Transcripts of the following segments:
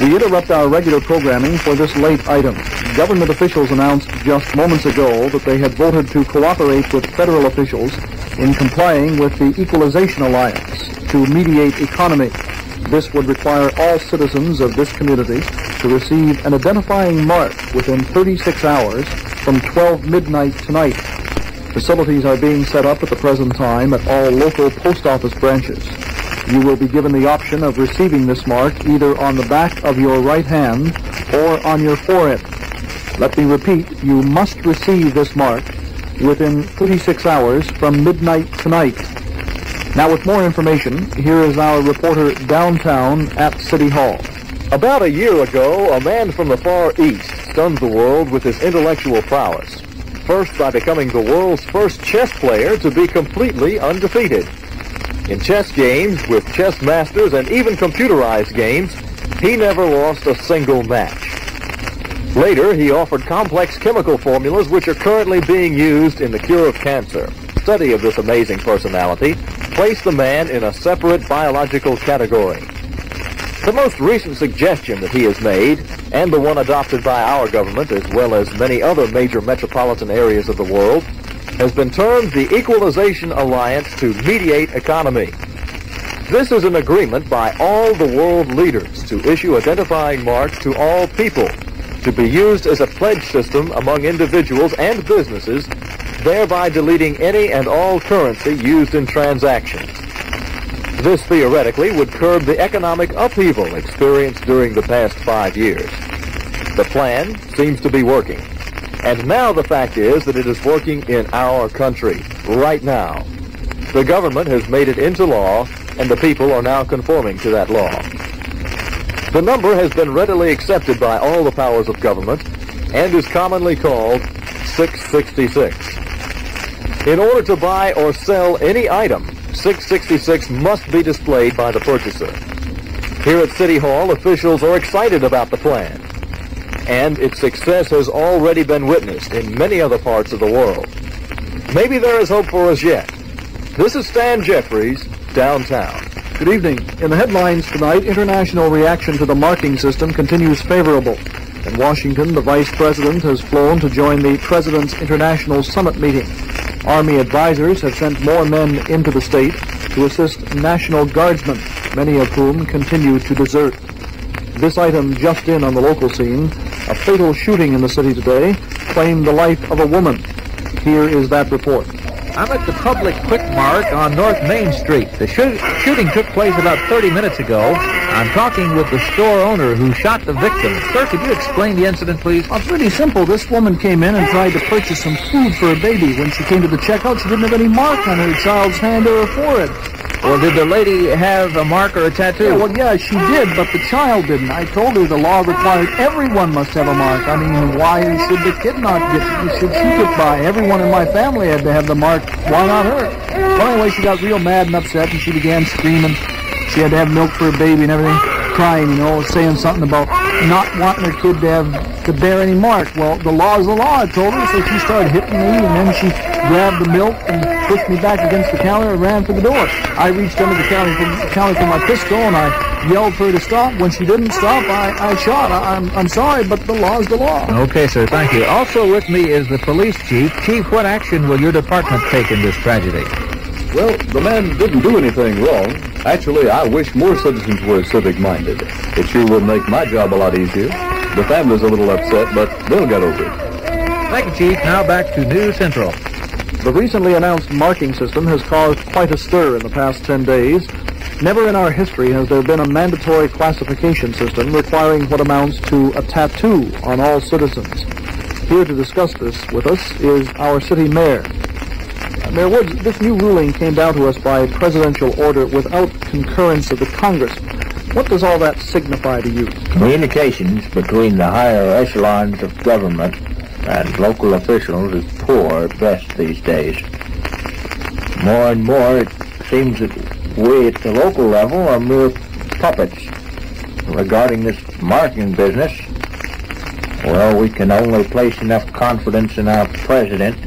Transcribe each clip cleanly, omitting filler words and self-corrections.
We interrupt our regular programming for this late item. Government officials announced just moments ago that they had voted to cooperate with federal officials in complying with the Equalization Alliance to mediate economy. This would require all citizens of this community to receive an identifying mark within 36 hours from 12 midnight tonight. Facilities are being set up at the present time at all local post office branches. You will be given the option of receiving this mark either on the back of your right hand or on your forehead. Let me repeat, you must receive this mark within 36 hours from midnight tonight. Now, with more information, here is our reporter downtown at City Hall. About a year ago, a man from the Far East stunned the world with his intellectual prowess. First by becoming the world's first chess player to be completely undefeated. In chess games, with chess masters and even computerized games, he never lost a single match. Later, he offered complex chemical formulas which are currently being used in the cure of cancer. Study of this amazing personality placed the man in a separate biological category. The most recent suggestion that he has made, and the one adopted by our government as well as many other major metropolitan areas of the world, has been termed the Equalization Alliance to mediate economy. This is an agreement by all the world leaders to issue identifying marks to all people, to be used as a pledge system among individuals and businesses, thereby deleting any and all currency used in transactions. This theoretically would curb the economic upheaval experienced during the past 5 years. The plan seems to be working. And now the fact is that it is working in our country, right now. The government has made it into law, and the people are now conforming to that law. The number has been readily accepted by all the powers of government and is commonly called 666. In order to buy or sell any item, 666 must be displayed by the purchaser. Here at City Hall, officials are excited about the plan, and its success has already been witnessed in many other parts of the world. Maybe there is hope for us yet. This is Stan Jeffries, downtown. Good evening. In the headlines tonight, international reaction to the marking system continues favorable. In Washington, the Vice President has flown to join the President's International Summit meeting. Army advisors have sent more men into the state to assist National Guardsmen, many of whom continue to desert. This item just in on the local scene, a fatal shooting in the city today claimed the life of a woman. Here is that report. I'm at the public quick mark on North Main Street. The shooting took place about 30 minutes ago. I'm talking with the store owner who shot the victim. Sir, could you explain the incident, please? Well, it's really simple. This woman came in and tried to purchase some food for her baby. When she came to the checkout, she didn't have any mark on her child's hand or her forehead. Well, did the lady have a mark or a tattoo? Yeah, she did, but the child didn't. I told her the law required everyone must have a mark. I mean, why should the kid not get it? Should she get by? Everyone in my family had to have the mark. Why not her? Well, anyway, she got real mad and upset, and she began screaming. She had to have milk for her baby and everything, crying, saying something about not wanting her kid to bear any mark. Well, the law is the law, I told her, so she started hitting me, and then she grabbed the milk and pushed me back against the counter and ran for the door. I reached under the counter for my pistol, and I yelled for her to stop. When she didn't stop, I shot. I'm sorry, but the law is the law. Okay, sir, thank you. Also with me is the police chief. Chief, what action will your department take in this tragedy? Well, the man didn't do anything wrong. Actually, I wish more citizens were civic-minded. It sure would make my job a lot easier. The family's a little upset, but they'll get over it. Thank you, Chief. Now back to News Central. The recently announced marking system has caused quite a stir in the past 10 days. Never in our history has there been a mandatory classification system requiring what amounts to a tattoo on all citizens. Here to discuss this with us is our city mayor. Mayor Woods, this new ruling came down to us by presidential order without concurrence of the Congress. What does all that signify to you? Communications between the higher echelons of government and local officials is poor at best these days. More and more it seems that we at the local level are mere puppets. Regarding this marking business, well, we can only place enough confidence in our president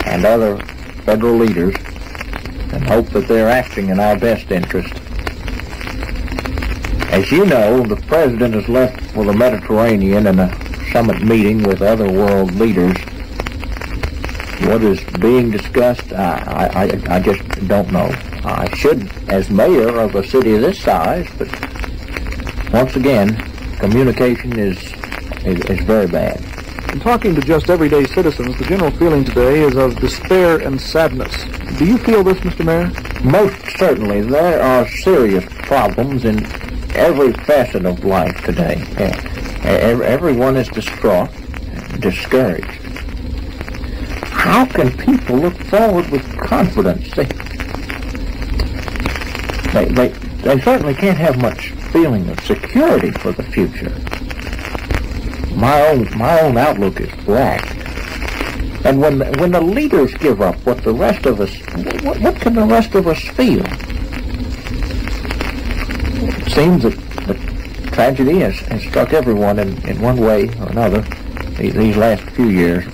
and other federal leaders and hope that they're acting in our best interest. As you know, the president has left for the Mediterranean in a summit meeting with other world leaders. What is being discussed, I just don't know. I should, as mayor of a city of this size, but once again, communication is very bad. In talking to just everyday citizens, the general feeling today is of despair and sadness. Do you feel this, Mr. Mayor? Most certainly. There are serious problems in every facet of life today. Everyone is distraught, discouraged. How can people look forward with confidence? They certainly can't have much feeling of security for the future. My own outlook is black. And when the leaders give up, what the rest of us, what can the rest of us feel? It seems that tragedy has struck everyone in one way or another these last few years.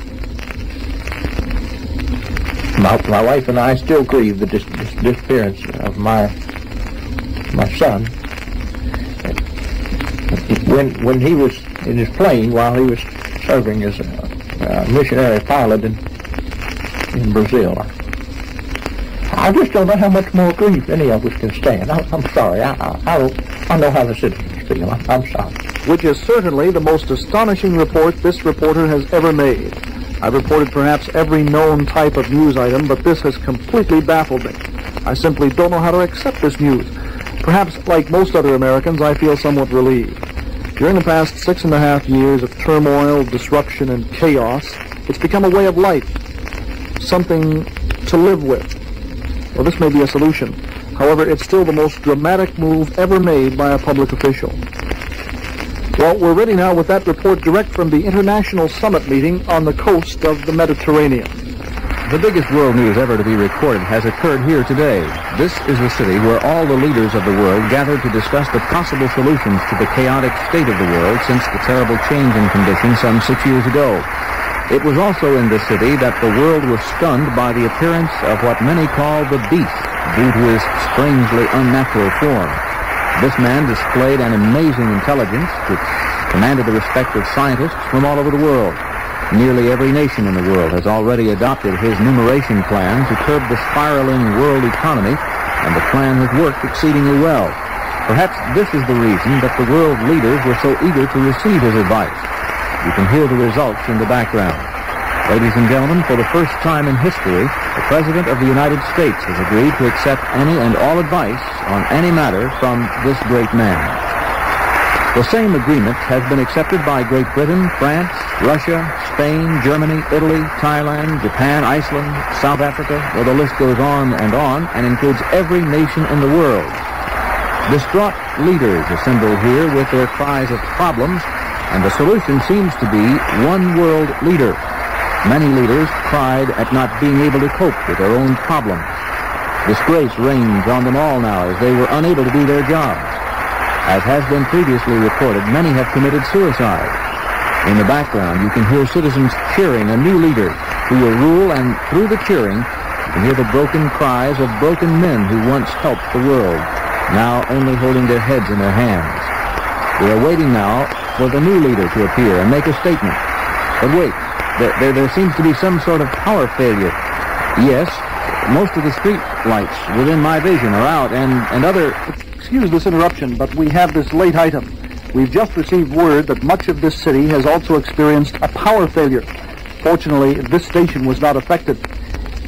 My wife and I still grieve the disappearance of my son. When he was in his plane while he was serving as a missionary pilot in Brazil. I just don't know how much more grief any of us can stand. I'm sorry. I know how the citizens feel. I'm sorry. Which is certainly the most astonishing report this reporter has ever made. I've reported perhaps every known type of news item, but this has completely baffled me. I simply don't know how to accept this news. Perhaps, like most other Americans, I feel somewhat relieved. During the past 6.5 years of turmoil, disruption, and chaos, it's become a way of life, something to live with. Well, this may be a solution. However, it's still the most dramatic move ever made by a public official. Well, we're ready now with that report direct from the International Summit meeting on the coast of the Mediterranean. The biggest world news ever to be recorded has occurred here today. This is the city where all the leaders of the world gathered to discuss the possible solutions to the chaotic state of the world since the terrible change in conditions some 6 years ago. It was also in this city that the world was stunned by the appearance of what many call the beast, due to his strangely unnatural form. This man displayed an amazing intelligence which commanded the respect of scientists from all over the world. Nearly every nation in the world has already adopted his numeration plan to curb the spiraling world economy, and the plan has worked exceedingly well. Perhaps this is the reason that the world leaders were so eager to receive his advice. You can hear the results in the background. Ladies and gentlemen, for the first time in history, the President of the United States has agreed to accept any and all advice on any matter from this great man. The same agreement has been accepted by Great Britain, France, Russia, Spain, Germany, Italy, Thailand, Japan, Iceland, South Africa, where the list goes on, and includes every nation in the world. Distraught leaders assemble here with their cries of problems, and the solution seems to be one world leader. Many leaders cried at not being able to cope with their own problems. Disgrace reigns on them all now as they were unable to do their jobs. As has been previously reported, many have committed suicide. In the background, you can hear citizens cheering a new leader who will rule, and through the cheering, you can hear the broken cries of broken men who once helped the world, now only holding their heads in their hands. We are waiting now for the new leader to appear and make a statement. But wait, there seems to be some sort of power failure. Yes, most of the street lights within my vision are out, and other... Excuse this interruption, but we have this late item. We've just received word that much of this city has also experienced a power failure. Fortunately, this station was not affected.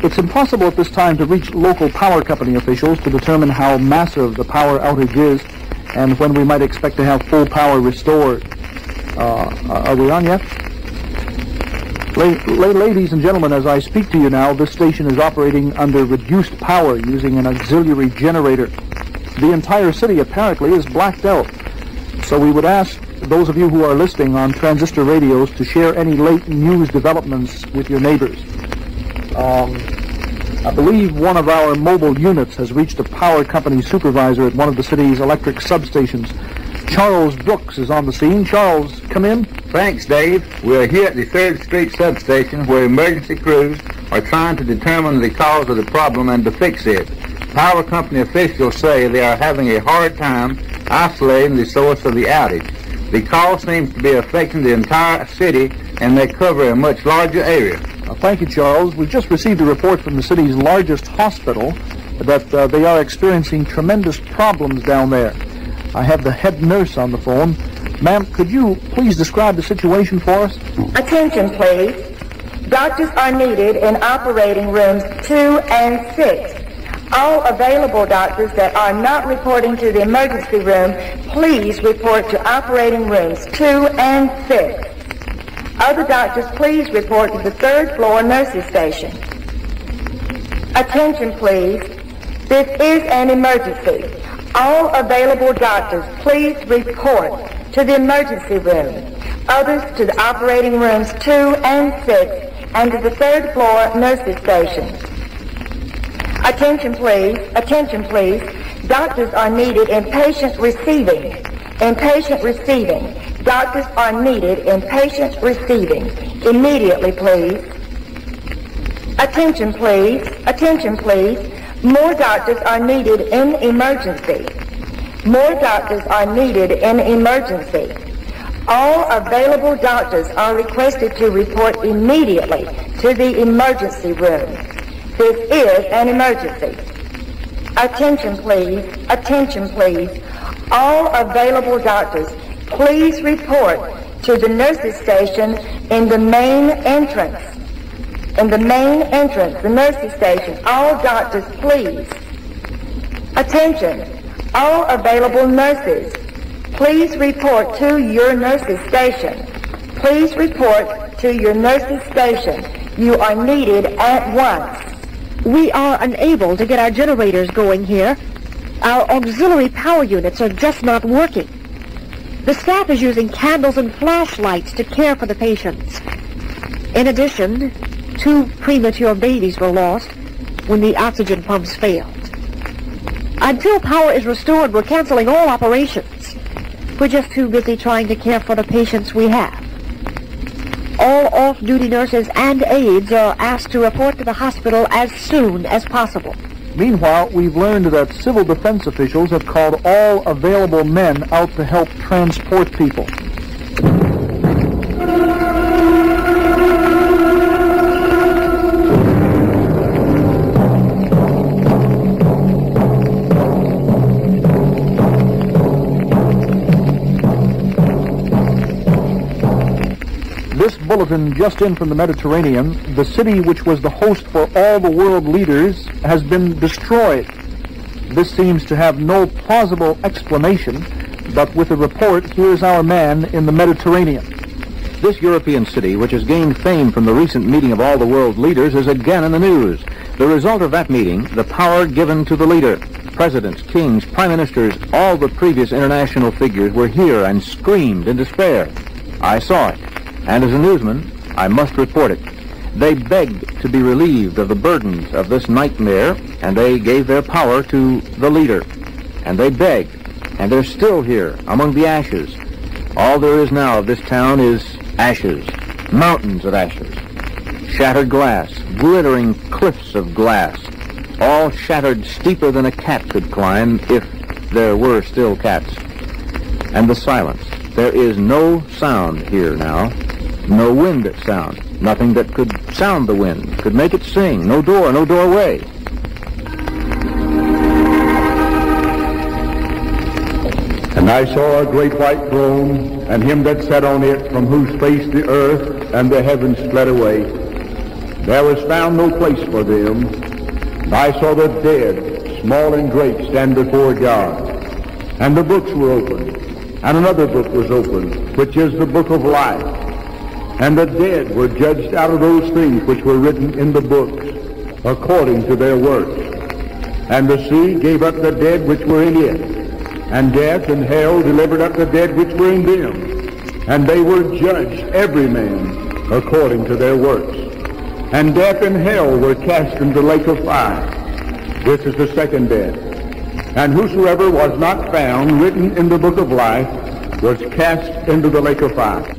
It's impossible at this time to reach local power company officials to determine how massive the power outage is and when we might expect to have full power restored. Are we on yet? Ladies and gentlemen, as I speak to you now, this station is operating under reduced power using an auxiliary generator. The entire city apparently is blacked out. So we would ask those of you who are listening on transistor radios to share any late news developments with your neighbors. I believe one of our mobile units has reached a power company supervisor at one of the city's electric substations. Charles Brooks is on the scene. Charles, come in. Thanks, Dave. We're here at the 3rd Street substation where emergency crews are trying to determine the cause of the problem and to fix it. Power company officials say they are having a hard time isolating the source of the outage. The cause seems to be affecting the entire city and may cover a much larger area. Thank you, Charles. We've just received a report from the city's largest hospital that they are experiencing tremendous problems down there. I have the head nurse on the phone. Ma'am, could you please describe the situation for us? Attention, please. Doctors are needed in operating rooms 2 and 6. All available doctors that are not reporting to the emergency room, please report to operating rooms 2 and 6. Other doctors, please report to the 3rd floor nurses station. Attention, please. This is an emergency. All available doctors, please report to the emergency room. Others to the operating rooms 2 and 6 and to the 3rd floor nurses station. Attention, please. Attention, please. Doctors are needed in patient receiving. In patient receiving. Doctors are needed in patient receiving. Immediately, please. Attention, please. Attention, please. More doctors are needed in emergency. More doctors are needed in emergency. All available doctors are requested to report immediately to the emergency room. This is an emergency. Attention, please. Attention, please. All available doctors, please report to the nurses station in the main entrance. In the main entrance, the nurses station. All doctors, please. Attention. All available nurses, please report to your nurses station. Please report to your nurses station. You are needed at once. We are unable to get our generators going here. Our auxiliary power units are just not working. The staff is using candles and flashlights to care for the patients. In addition, 2 premature babies were lost when the oxygen pumps failed. Until power is restored, we're canceling all operations. We're just too busy trying to care for the patients we have. All off-duty nurses and aides are asked to report to the hospital as soon as possible. Meanwhile, we've learned that civil defense officials have called all available men out to help transport people. This bulletin just in from the Mediterranean, the city which was the host for all the world leaders has been destroyed. This seems to have no plausible explanation, but with the report, here's our man in the Mediterranean. This European city, which has gained fame from the recent meeting of all the world leaders, is again in the news. The result of that meeting, the power given to the leader. Presidents, kings, prime ministers, all the previous international figures were here and screamed in despair. I saw it. And as a newsman, I must report it. They begged to be relieved of the burdens of this nightmare, and they gave their power to the leader. And they begged, and they're still here, among the ashes. All there is now of this town is ashes, mountains of ashes. Shattered glass, glittering cliffs of glass, all shattered steeper than a cat could climb if there were still cats. And the silence. There is no sound here now. No wind sound. Nothing that could sound the wind, could make it sing. No door, no doorway. And I saw a great white throne, and him that sat on it, from whose face the earth and the heavens fled away. There was found no place for them. And I saw the dead, small and great, stand before God. And the books were opened, and another book was opened, which is the book of life. And the dead were judged out of those things which were written in the books, according to their works. And the sea gave up the dead which were in it, and death and hell delivered up the dead which were in them. And they were judged, every man, according to their works. And death and hell were cast into the lake of fire. This is the second death. And whosoever was not found written in the book of life was cast into the lake of fire.